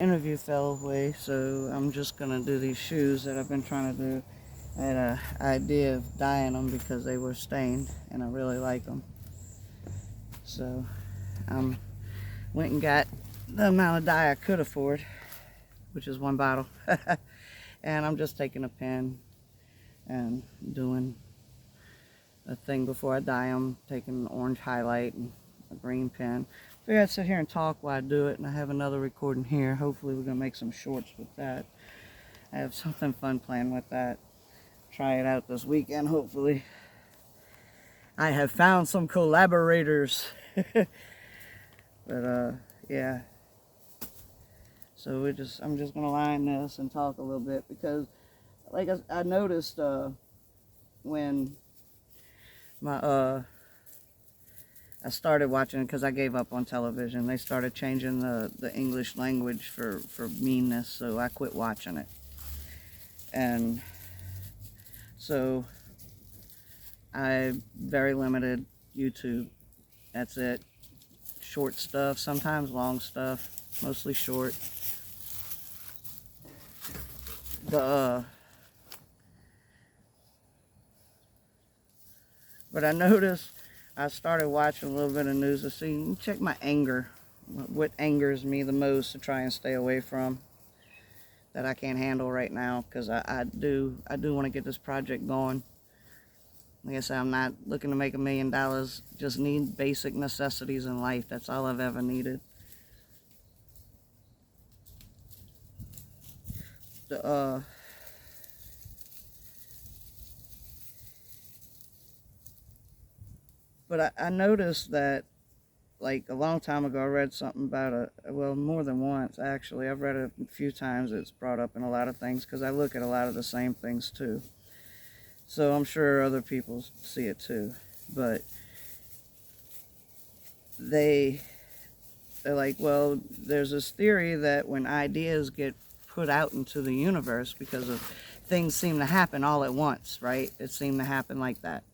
Interview fell away, so I'm just gonna do these shoes that I've been trying to do. I had an idea of dyeing them because they were stained and I really like them. So I went and got the amount of dye I could afford, which is one bottle. And I'm just taking a pen and doing a thing before I dye them, taking an orange highlight and a green pen. Figured I'd sit here and talk while I do it, and I have another recording here. Hopefully we're gonna make some shorts with that. I have something fun planned with that. Try it out this weekend, hopefully. I have found some collaborators. But yeah. So I'm just gonna line this and talk a little bit because, like I noticed when I started watching it because I gave up on television. They started changing the English language for meanness, so I quit watching it. And so I very limited YouTube. That's it. Short stuff, sometimes long stuff, mostly short. But I noticed I started watching a little bit of news to see, check my anger, what angers me the most to try and stay away from, that I can't handle right now, because I do want to get this project going. Like I said, I'm not looking to make $1 million, just need basic necessities in life. That's all I've ever needed. But I noticed that, like a long time ago, I read something about well, more than once actually. I've read it a few times. It's brought up in a lot of things because I look at a lot of the same things too. So I'm sure other people see it too. But they're like, well, there's this theory that when ideas get put out into the universe, because of things seem to happen all at once, right? It seemed to happen like that.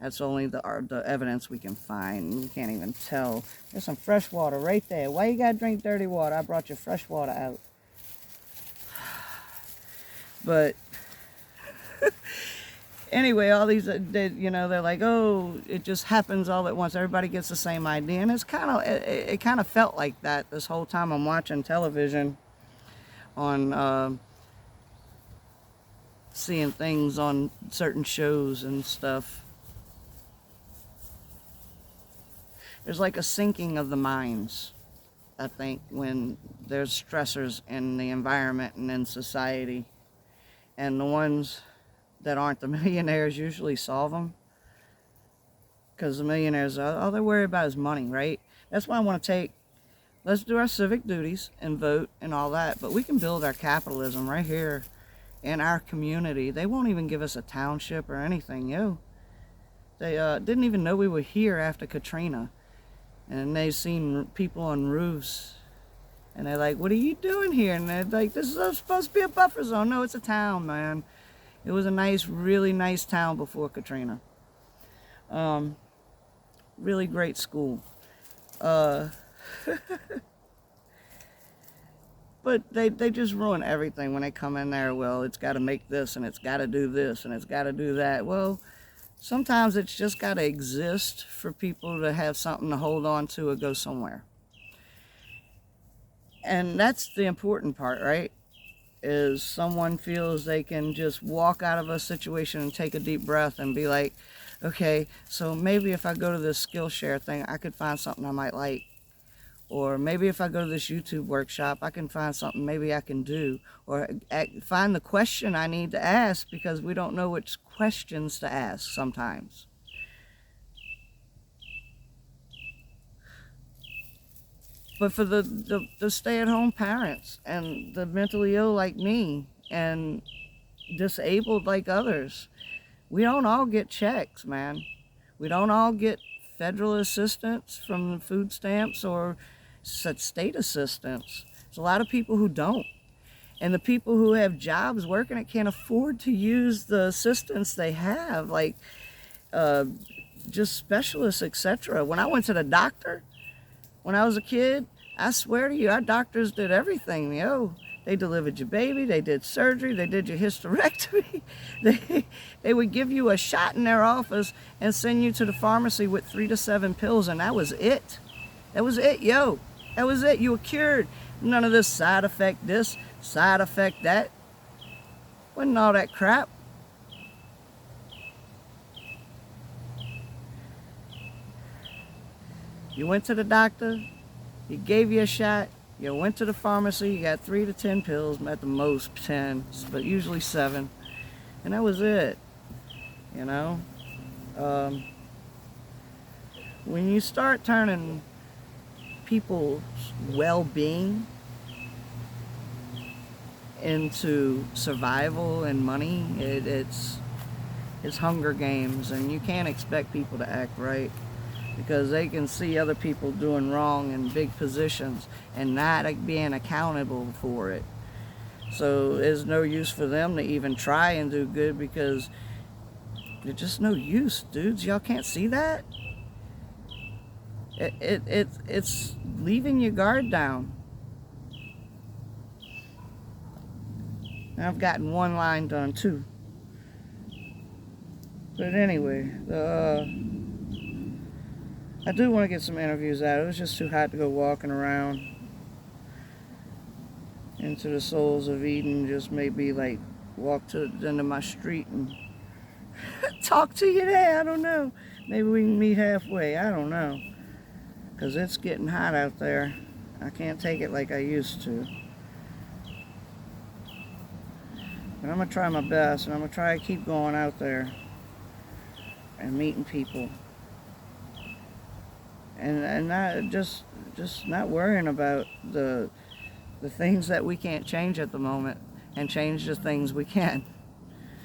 That's only the evidence we can find. We can't even tell. There's some fresh water right there. Why you gotta drink dirty water? I brought you fresh water out. But anyway, all these, they're like, oh, it just happens all at once. Everybody gets the same idea, and it kind of felt like that this whole time I'm watching television, on seeing things on certain shows and stuff. There's like a sinking of the minds, I think, when there's stressors in the environment and in society. And the ones that aren't the millionaires usually solve them. Because the millionaires, all they worry about is money, right? That's why I want to let's do our civic duties and vote and all that. But we can build our capitalism right here in our community. They won't even give us a township or anything, They didn't even know we were here after Katrina. And they've seen people on roofs, and they're like, what are you doing here? And they're like, this is supposed to be a buffer zone. No, it's a town, man. It was a nice, really nice town before Katrina. Really great school. But they just ruin everything when they come in there. Well, it's got to make this, and it's got to do this, and it's got to do that. Well, sometimes it's just got to exist for people to have something to hold on to or go somewhere. And that's the important part, right? Is someone feels they can just walk out of a situation and take a deep breath and be like, okay, so maybe if I go to this Skillshare thing, I could find something I might like. Or maybe if I go to this YouTube workshop, I can find something maybe I can do. Or find the question I need to ask, because we don't know which questions to ask sometimes. But for the stay-at-home parents and the mentally ill like me and disabled like others, we don't all get checks, man. We don't all get federal assistance from the food stamps or state assistance. There's a lot of people who don't. And the people who have jobs working it can't afford to use the assistance they have, like just specialists, etc. When I went to the doctor, when I was a kid, I swear to you, our doctors did everything, yo. They delivered your baby, they did surgery, they did your hysterectomy. They would give you a shot in their office and send you to the pharmacy with 3 to 7 pills, and that was it. That was it, yo. That was it. You were cured. None of this side effect this, side effect that. Wasn't all that crap. You went to the doctor, he gave you a shot, you went to the pharmacy, you got 3 to 10 pills, at the most 10, but usually 7. And that was it, you know. When you start turning people's well-being into survival and money, it's Hunger Games, and you can't expect people to act right, because they can see other people doing wrong in big positions and not being accountable for it. So there's no use for them to even try and do good, because there's just no use, dudes. Y'all can't see that? It's leaving your guard down. And I've gotten one line done too. But anyway, I do want to get some interviews out. It was just too hot to go walking around into the Souls of Eden. Just maybe like walk to the end of my street and talk to you there. I don't know. Maybe we can meet halfway. I don't know. Because it's getting hot out there. I can't take it like I used to. But I'm going to try my best, and I'm going to try to keep going out there and meeting people. And not just not worrying about the things that we can't change at the moment, and change the things we can.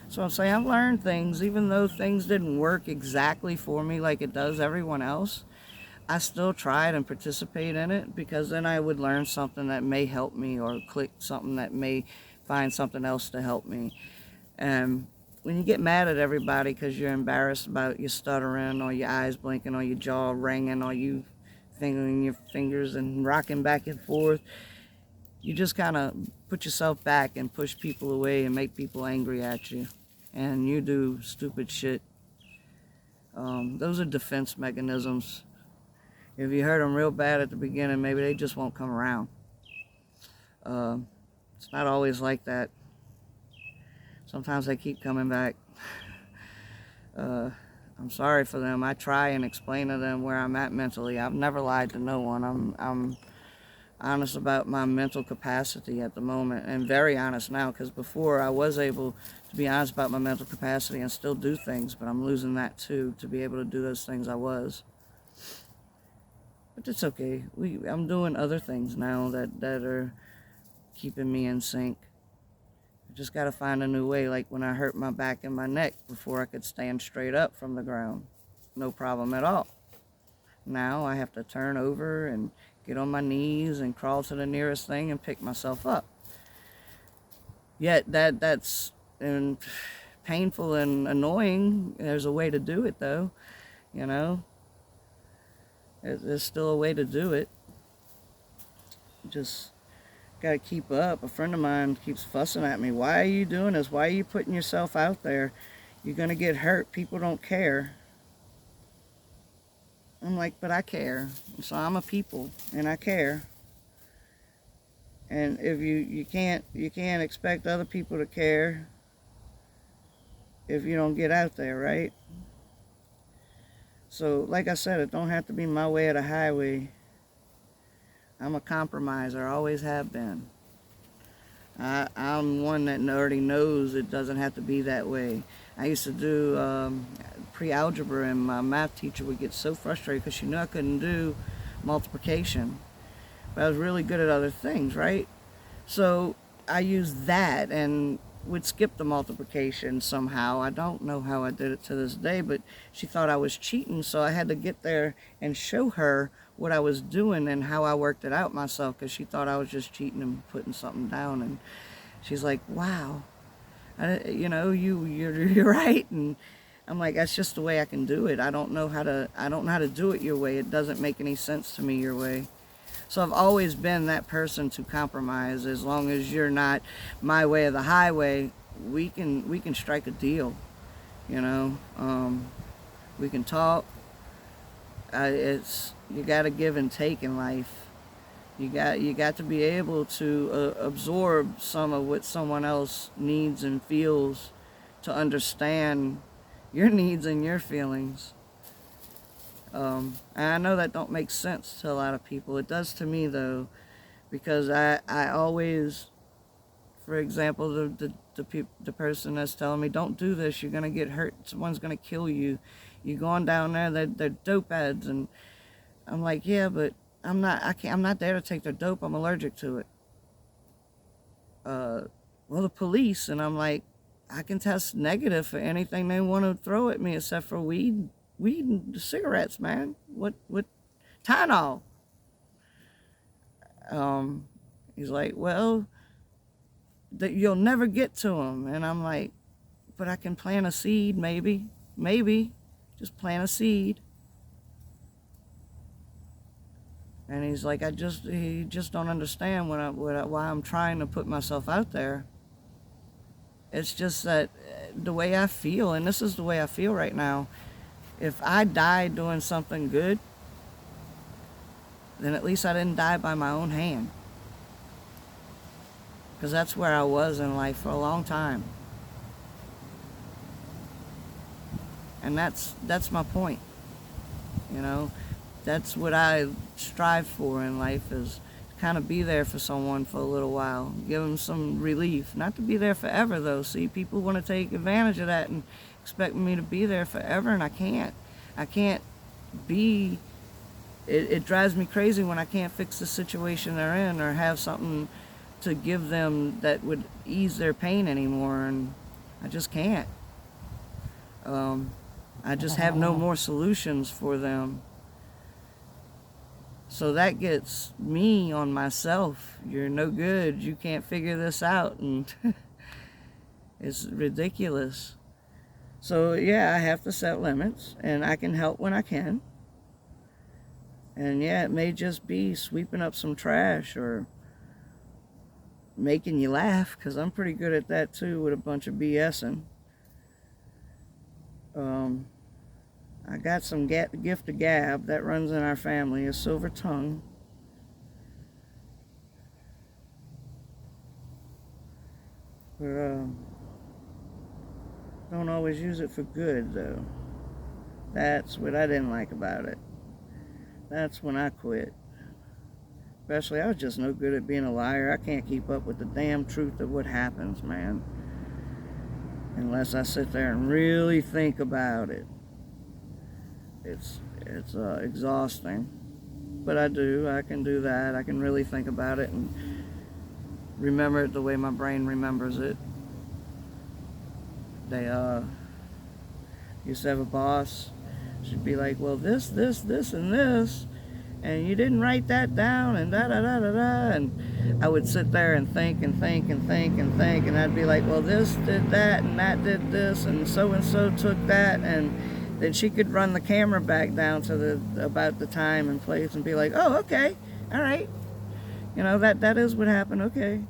So I'm saying I've learned things, even though things didn't work exactly for me like it does everyone else. I still tried and participate in it, because then I would learn something that may help me, or click something that may find something else to help me. And when you get mad at everybody because you're embarrassed about your stuttering, or your eyes blinking, or your jaw ringing, or you fingering your fingers and rocking back and forth, you just kind of put yourself back and push people away and make people angry at you. And you do stupid shit. Those are defense mechanisms. If you hurt them real bad at the beginning, maybe they just won't come around. It's not always like that. Sometimes they keep coming back. I'm sorry for them. I try and explain to them where I'm at mentally. I've never lied to no one. I'm honest about my mental capacity at the moment, and very honest now, because before I was able to be honest about my mental capacity and still do things, but I'm losing that too, to be able to do those things I was. But it's okay. I'm doing other things now that are keeping me in sync. I just got to find a new way. Like when I hurt my back and my neck, before I could stand straight up from the ground. No problem at all. Now I have to turn over and get on my knees and crawl to the nearest thing and pick myself up. Yet that's painful and annoying. There's a way to do it though, you know. There's still a way to do it. Just gotta keep up. A friend of mine keeps fussing at me. Why are you doing this? Why are you putting yourself out there? You're gonna get hurt. People don't care. I'm like, but I care. So I'm a people, and I care. And if you can't expect other people to care if you don't get out there, right? So, like I said, it don't have to be my way or the highway. I'm a compromiser, always have been. I'm one that already knows it doesn't have to be that way. I used to do pre-algebra, and my math teacher would get so frustrated because she knew I couldn't do multiplication. But I was really good at other things, right? So I used that and would skip the multiplication somehow. I don't know how I did it to this day, but she thought I was cheating, so I had to get there and show her what I was doing and how I worked it out myself, because she thought I was just cheating and putting something down. And she's like, wow, you're right. And I'm like, that's just the way I can do it. I don't know how to do it your way. It doesn't make any sense to me your way. So I've always been that person to compromise. As long as you're not my way or the highway, we can strike a deal. You know, we can talk. It's you got to give and take in life. You got to be able to absorb some of what someone else needs and feels, to understand your needs and your feelings. And I know that don't make sense to a lot of people. It does to me though, because I always, for example, the person that's telling me don't do this, you're gonna get hurt, someone's gonna kill you, you're going down there, they're dope heads, and I'm like, yeah, but I'm not there to take their dope. I'm allergic to it. Well, the police, and I'm like, I can test negative for anything they want to throw at me except for weed and cigarettes, man. What Tylenol? He's like, well, that you'll never get to them, and I'm like, but I can plant a seed, maybe, just plant a seed. And he's like, he just don't understand why I'm trying to put myself out there. It's just that the way I feel, and this is the way I feel right now, if I die doing something good, then at least I didn't die by my own hand. Because that's where I was in life for a long time. And that's my point, you know. That's what I strive for in life, is to kind of be there for someone for a little while, give them some relief. Not to be there forever though. See, people want to take advantage of that and expect me to be there forever, and I can't be. It drives me crazy when I can't fix the situation they're in or have something to give them that would ease their pain anymore, and I just can't. I just have no more solutions for them. So that gets me on myself. You're no good. You can't figure this out. And it's ridiculous. So yeah, I have to set limits, and I can help when I can. And yeah, it may just be sweeping up some trash or making you laugh, because I'm pretty good at that too with a bunch of BSing. I got some gift of gab that runs in our family, a silver tongue. But don't always use it for good though. That's what I didn't like about it. That's when I quit. Especially, I was just no good at being a liar. I can't keep up with the damn truth of what happens, man. Unless I sit there and really think about it. It's exhausting. But I can do that. I can really think about it and remember it the way my brain remembers it. They used to have a boss. She'd be like, well, this, and this, and you didn't write that down, and da-da-da-da-da, and I would sit there and think, and I'd be like, well, this did that, and that did this, and so took that, and then she could run the camera back down to about the time and place and be like, oh, okay, all right, you know, that is what happened, okay.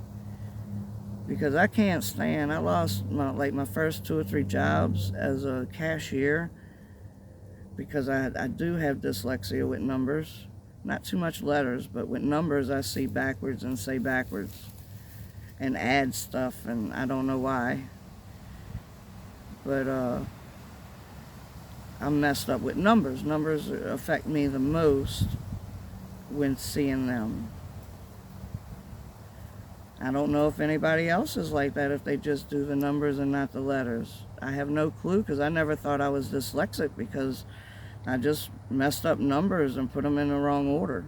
Because I can't stand, I lost my first 2 or 3 jobs as a cashier because I do have dyslexia with numbers. Not too much letters, but with numbers I see backwards and say backwards and add stuff, and I don't know why. But I'm messed up with numbers. Numbers affect me the most when seeing them. I don't know if anybody else is like that, if they just do the numbers and not the letters. I have no clue, because I never thought I was dyslexic, because I just messed up numbers and put them in the wrong order.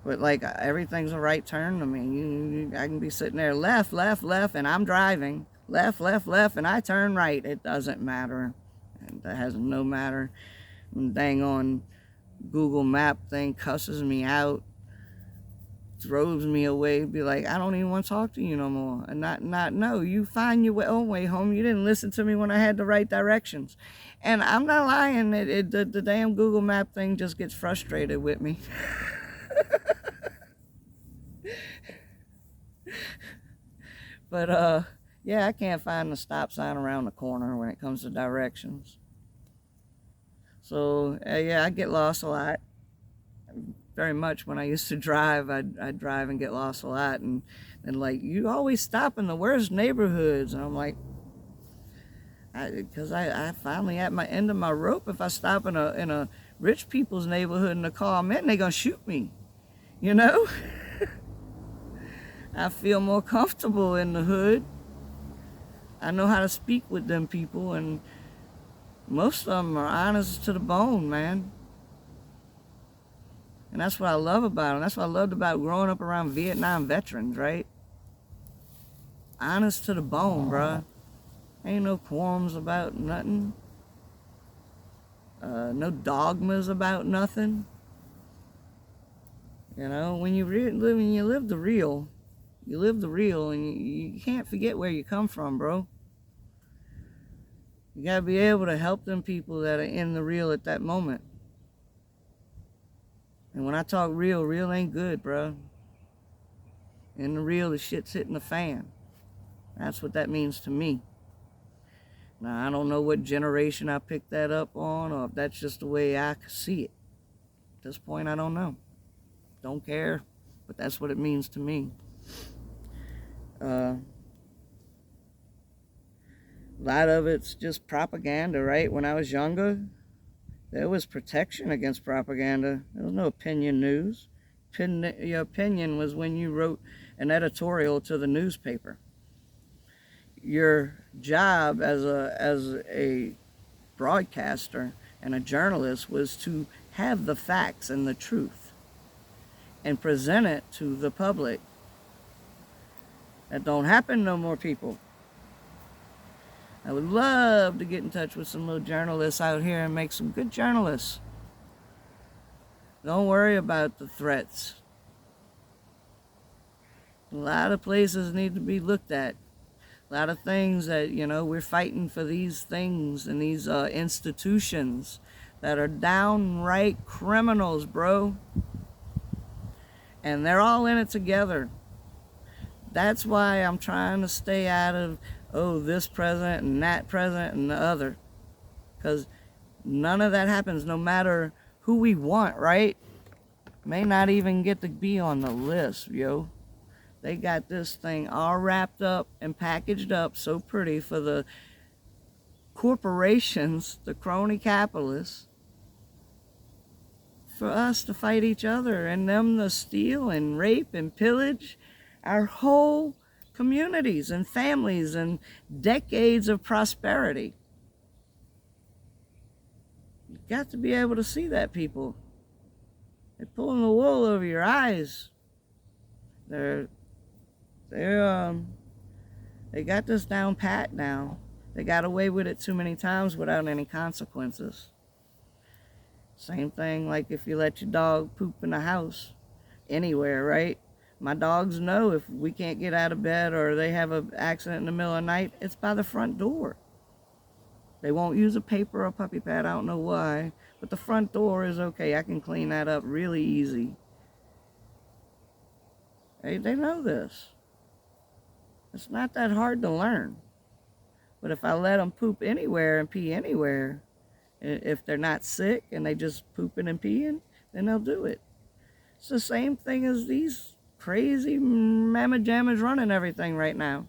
But like, everything's a right turn to me. I can be sitting there left, and I'm driving. Left, and I turn right. It doesn't matter. That has no matter. And dang on Google Map thing cusses me out, throws me away, be like, I don't even want to talk to you no more. And no, you find your own way home. You didn't listen to me when I had the right directions. And I'm not lying, the damn Google Map thing just gets frustrated with me. But yeah, I can't find the stop sign around the corner when it comes to directions. So yeah, I get lost a lot. Very much when I used to drive, I'd drive and get lost a lot, and like, you always stop in the worst neighborhoods, and I'm like, because I finally at my end of my rope. If I stop in a rich people's neighborhood in the car I'm in, they gonna shoot me, you know. I feel more comfortable in the hood. I know how to speak with them people, and most of them are honest to the bone, man. And that's what I love about them. That's what I loved about growing up around Vietnam veterans, right? Honest to the bone, bruh. Ain't no qualms about nothing. No dogmas about nothing. You know, when you live the real, you live the real, and you can't forget where you come from, bro. You gotta be able to help them people that are in the real at that moment. And when I talk real, real ain't good, bro. In the real, the shit's hitting the fan. That's what that means to me. Now, I don't know what generation I picked that up on, or if that's just the way I see it. At this point, I don't know. Don't care, but that's what it means to me. A lot of it's just propaganda, right? When I was younger, there was protection against propaganda. There was no opinion news. Your opinion was when you wrote an editorial to the newspaper. Your job as a broadcaster and a journalist was to have the facts and the truth and present it to the public. That don't happen no more, people. I would love to get in touch with some little journalists out here and make some good journalists. Don't worry about the threats. A lot of places need to be looked at. A lot of things that, you know, we're fighting for these things and these institutions that are downright criminals, bro. And they're all in it together. That's why I'm trying to stay out of, this president and that president and the other. Because none of that happens, no matter who we want, right? May not even get to be on the list, yo. They got this thing all wrapped up and packaged up so pretty for the corporations, the crony capitalists, for us to fight each other and them to steal and rape and pillage our whole communities and families and decades of prosperity. You got to be able to see that, people. They're pulling the wool over your eyes. They got this down pat now. They got away with it too many times without any consequences. Same thing like if you let your dog poop in the house, anywhere, right? My dogs know if we can't get out of bed or they have an accident in the middle of the night, it's by the front door. They won't use a paper or puppy pad, I don't know why, but the front door is okay. I can clean that up really easy. They know this. It's not that hard to learn. But if I let them poop anywhere and pee anywhere, if they're not sick and they just pooping and peeing, then they'll do it. It's the same thing as these crazy mamma jammas running everything right now.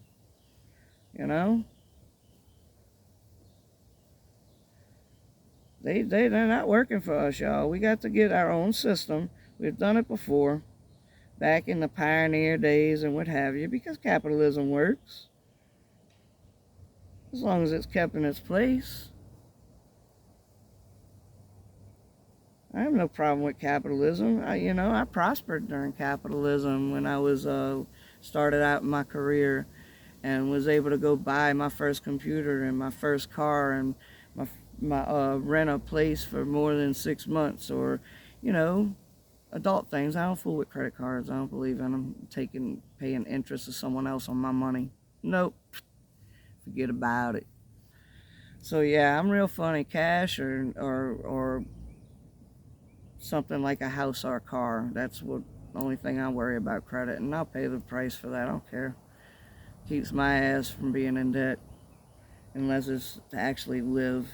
You know? They're not working for us, y'all. We got to get our own system. We've done it before, back in the pioneer days and what have you, because capitalism works. As long as it's kept in its place. I have no problem with capitalism. I prospered during capitalism when I was started out in my career and was able to go buy my first computer and my first car and my rent a place for more than 6 months, or, adult things. I don't fool with credit cards. I don't believe in them. Paying interest to someone else on my money. Nope. Forget about it. So yeah, I'm real funny. Cash or something like a house or a car. That's what The only thing I worry about credit, and I'll pay the price for that. I don't care. Keeps my ass from being in debt, unless it's to actually live.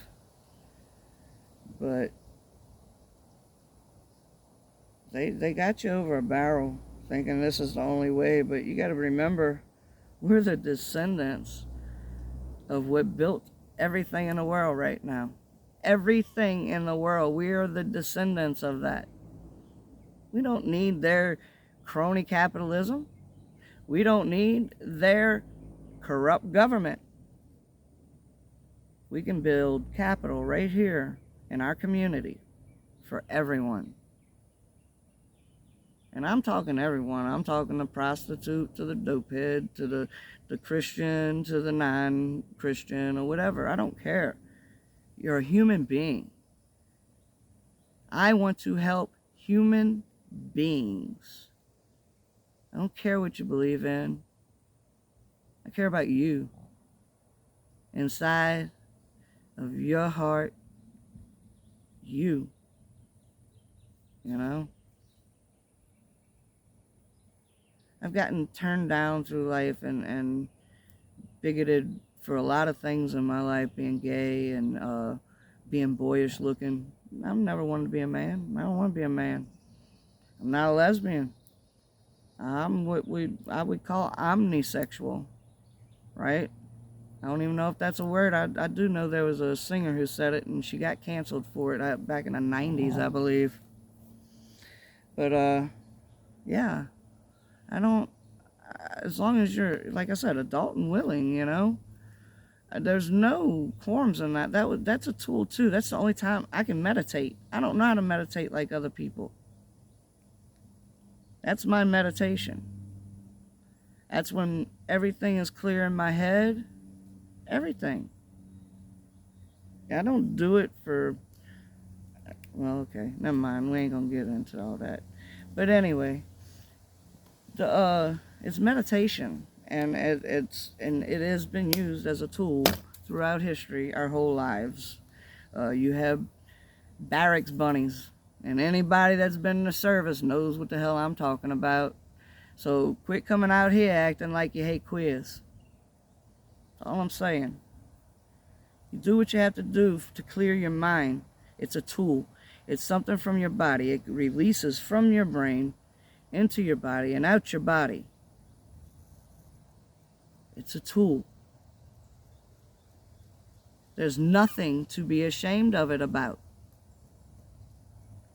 But they got you over a barrel, thinking this is the only way. But you got to remember, we're the descendants of what built everything in the world right now. Everything in the world, we are the descendants of that. We don't need their crony capitalism. We don't need their corrupt government. We can build capital right here in our community for everyone. And I'm talking everyone. I'm talking the prostitute to the dopehead to the Christian to the non-Christian or whatever. I don't care. You're a human being. I want to help human beings. I don't care what you believe in. I care about you. Inside of your heart, you know? I've gotten turned down through life and bigoted for a lot of things in my life, being gay and being boyish looking. I've never wanted to be a man. I don't want to be a man. I'm not a lesbian. I'm what I would call omnisexual, right? I don't even know if that's a word. I do know there was a singer who said it, and she got canceled for it back in the 90s, I believe. But, yeah. I don't, as long as you're, like I said, adult and willing, you know. There's no quorums in that. That's a tool, too. That's the only time I can meditate. I don't know how to meditate like other people. That's my meditation. That's when everything is clear in my head. Everything. I don't do it for, well, okay, never mind. We ain't gonna get into all that. But anyway, it's meditation, and it has been used as a tool throughout history, our whole lives. You have barracks bunnies, and anybody that's been in the service knows what the hell I'm talking about. So quit coming out here acting like you hate queers. That's all I'm saying. You do what you have to do to clear your mind. It's a tool. It's something from your body. It releases from your brain into your body and out your body. It's a tool. There's nothing to be ashamed of it about.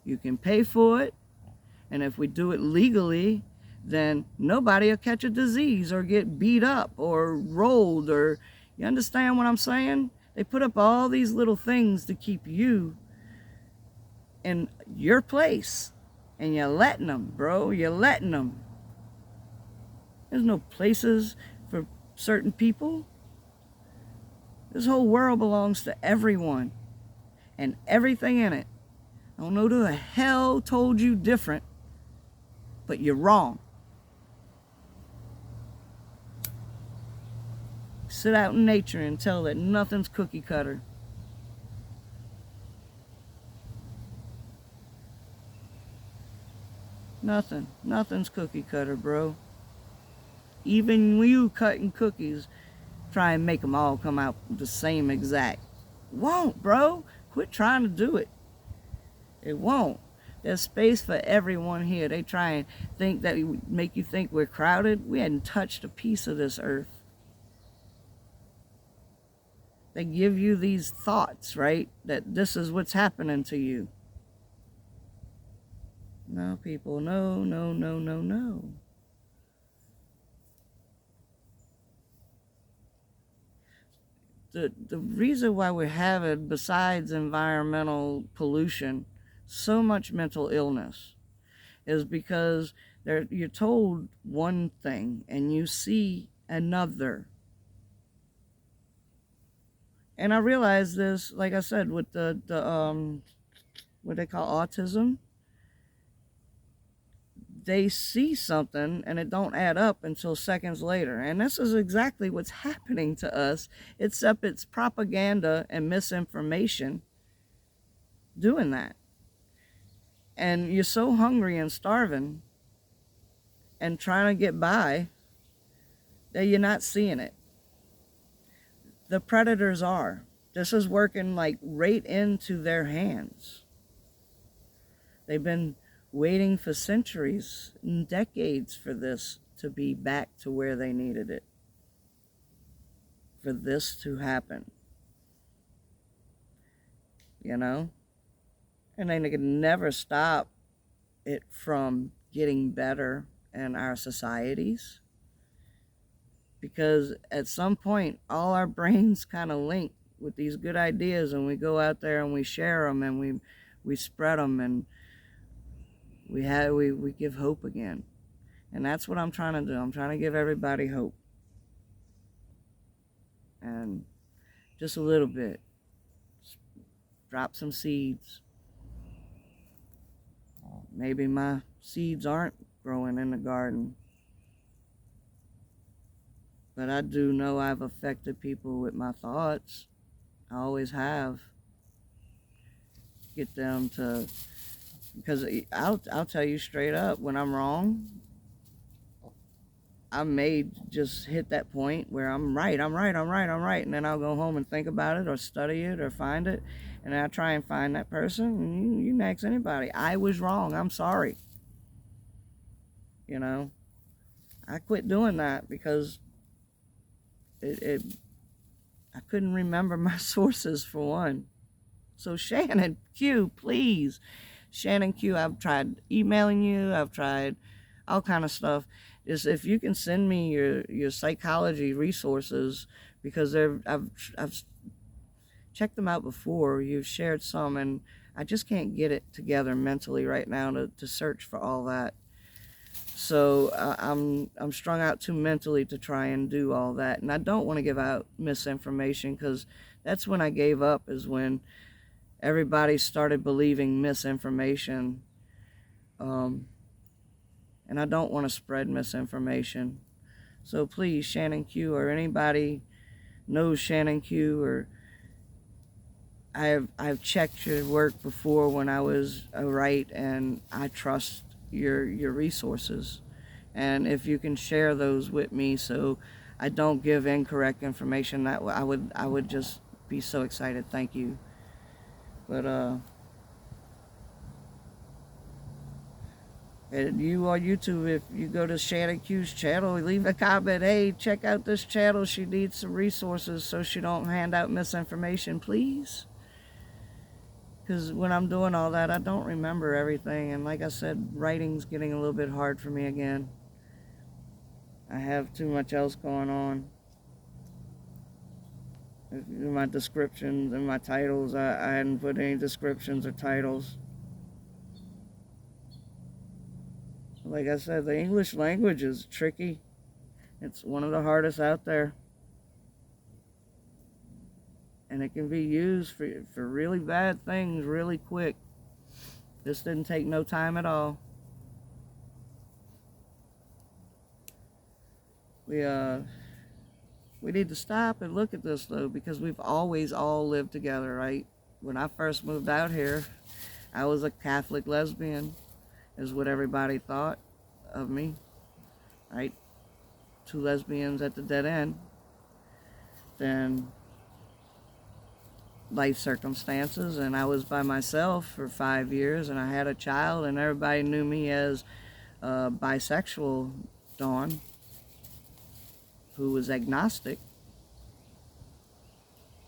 You can pay for it, and if we do it legally, then nobody will catch a disease or get beat up or rolled, or, you understand what I'm saying? They put up all these little things to keep you in your place. And you're letting them, bro. You're letting them. There's no places for certain people. This whole world belongs to everyone. And everything in it. I don't know who the hell told you different, but you're wrong. Sit out in nature and tell that nothing's cookie cutter. Nothing's cookie cutter, bro. Even you cutting cookies, try and make them all come out the same exact. Won't, bro. Quit trying to do it. It won't. There's space for everyone here. They try and think that we make you think we're crowded. We hadn't touched a piece of this earth. They give you these thoughts, right? That this is what's happening to you. No, people, no, no, no, no, no. The reason why we're having, besides environmental pollution, so much mental illness is because you're told one thing and you see another. And I realize this, like I said, with the what they call autism. They see something and it don't add up until seconds later. And this is exactly what's happening to us, except it's propaganda and misinformation doing that. And you're so hungry and starving and trying to get by, that you're not seeing it. The predators are. This is working like right into their hands. They've been waiting for centuries and decades for this to be back to where they needed it. For this to happen. You know? And they can never stop it from getting better in our societies. Because at some point, all our brains kind of link with these good ideas, and we go out there and we share them, and we spread them, and we give hope again. And that's what I'm trying to do. I'm trying to give everybody hope. And just a little bit. Drop some seeds. Maybe my seeds aren't growing in the garden. But I do know I've affected people with my thoughts. I always have. Get them to, because I'll tell you straight up, when I'm wrong, I may just hit that point where I'm right, and then I'll go home and think about it or study it or find it, and then I try and find that person, and you can ask anybody, I was wrong, I'm sorry. You know, I quit doing that because I couldn't remember my sources for one. So Shannon Q, please. Shannon Q, I've tried emailing you, I've tried all kind of stuff. Is if you can send me your psychology resources, because I've checked them out before. You've shared some, and I just can't get it together mentally right now to search for all that. So I'm strung out too mentally to try and do all that, and I don't want to give out misinformation, because that's when I gave up, is when everybody started believing misinformation. And I don't want to spread misinformation. So please, Shannon Q, or anybody knows Shannon Q, or I've checked your work before when I was right, and I trust your resources. And if you can share those with me, so I don't give incorrect information, that I would just be so excited. Thank you. But and you on YouTube, if you go to Shannon Q's channel, leave a comment. Hey, check out this channel. She needs some resources so she don't hand out misinformation, please. Because when I'm doing all that, I don't remember everything. And like I said, writing's getting a little bit hard for me again. I have too much else going on. In my descriptions and my titles, I hadn't put any descriptions or titles. Like I said, the English language is tricky. It's one of the hardest out there. And it can be used for really bad things really quick. This didn't take no time at all. We need to stop and look at this, though, because we've always all lived together, right? When I first moved out here, I was a Catholic lesbian, is what everybody thought of me, right? Two lesbians at the dead end. Then life circumstances, and I was by myself for 5 years, and I had a child, and everybody knew me as bisexual Dawn, who was agnostic.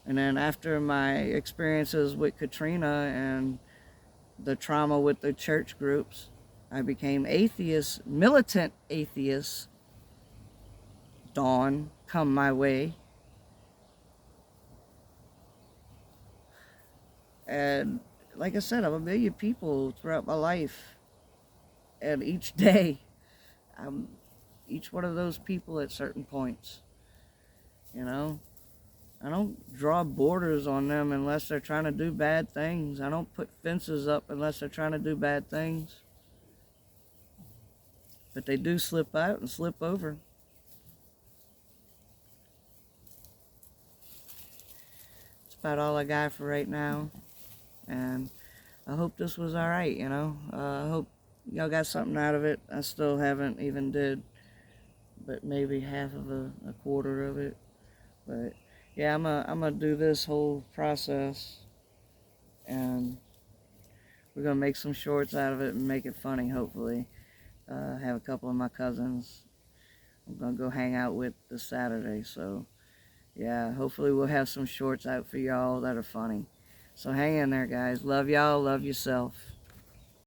And then after my experiences with Katrina and the trauma with the church groups, I became atheist, militant atheist. Dawn, come my way. And like I said, I'm a million people throughout my life. And each day, I'm each one of those people at certain points. You know? I don't draw borders on them unless they're trying to do bad things. I don't put fences up unless they're trying to do bad things. But they do slip out and slip over. That's about all I got for right now. And I hope this was alright, you know. I hope y'all got something out of it. I still haven't even did but maybe half of a quarter of it. But yeah, I'm gonna do this whole process, and we're gonna make some shorts out of it and make it funny. Hopefully, have a couple of my cousins I'm gonna go hang out with this Saturday. So yeah, hopefully we'll have some shorts out for y'all that are funny. So hang in there, guys. Love y'all. Love yourself.